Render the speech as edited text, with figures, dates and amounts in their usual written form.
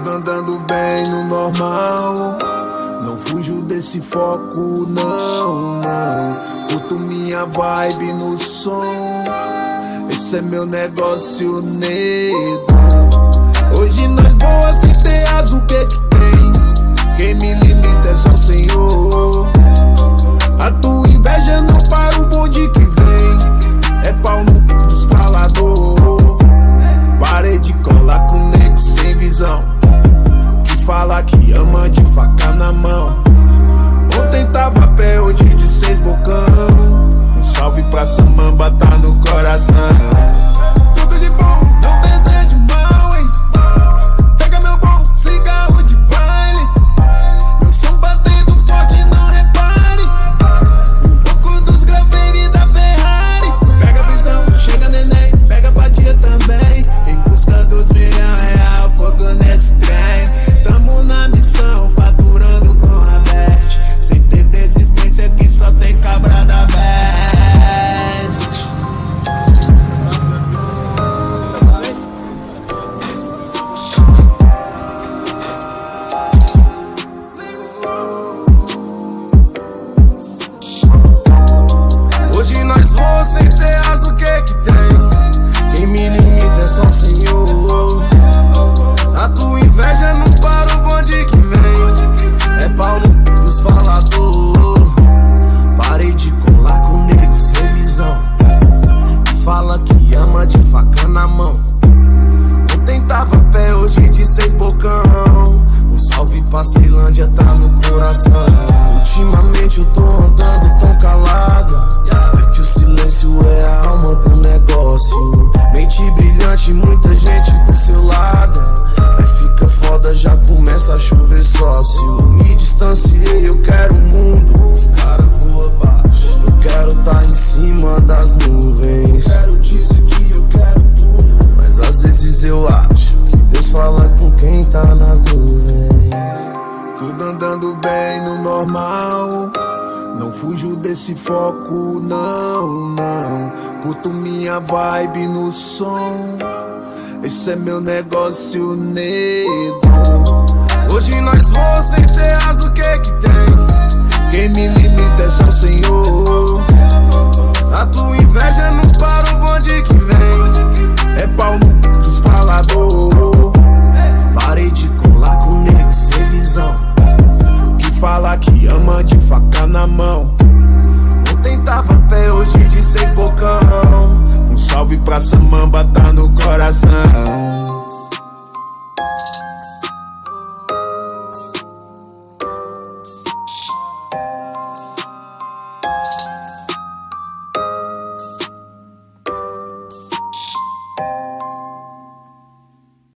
Tudo andando bem no normal, não fujo desse foco, não. Curto minha vibe no som, esse é meu negócio, nego. Hoje nós voa sem ter asa, o que que tem? Quem me limita é só o Senhor. A tua inveja não para o bonde que vem, é pau no cu dos falador. Parei de colar com nego sem visão, que fala que ama de faca na mão. Ontem tava a pé, hoje de 6 bocão. Um salve pra Samamba, tá no coração. Tudo de bom, não desejo mal, hein? Pega meu bom cigarro de baile, meu som batendo forte, não repare. Um pouco dos graveiros da Ferrari. Pega a visão, chega neném, pega a fatia também. Em busca dos R$1.000, fogo nesse trem. Tamo na missão, faturando com a bet. Sem ter desistência que só tem cabra da best. Hoje nós voamos sem ter asa, o que que tem? Quem me limita é só o Senhor. A tua inveja não para o bonde que vem, é pau no cu dos falador. Parei de colar com nego sem visão, que fala que ama de faca na mão. Ontem tava a pé, hoje de 6 bocão. Um salve pra Ceilândia, tá no coração. Ultimamente eu tô andando tão calado, é que o silêncio é a alma do negócio. Mente brilhante, muita gente do seu lado, aí fica foda, já começa a chover sócio. Me distanciei, eu quero o mundo, os caras voam baixo. Eu quero tá em cima das nuvens, quero dizer que eu quero tudo, mas às vezes eu acho que Deus fala com quem tá nas nuvens. Tudo andando bem no normal, não fujo desse foco, não. Curto minha vibe no som, esse é meu negócio, nego. Hoje nós voamos sem ter asa, o que que tem? Quem me limita é só o Senhor. A tua inveja não para o bonde que vem, é pau no cu dos falador. Parei de colar com nego sem visão, que fala que ama de faca na mão. Ontem tava a pé, hoje de 6 bocão. Um salve pra Samamba, tá no coração.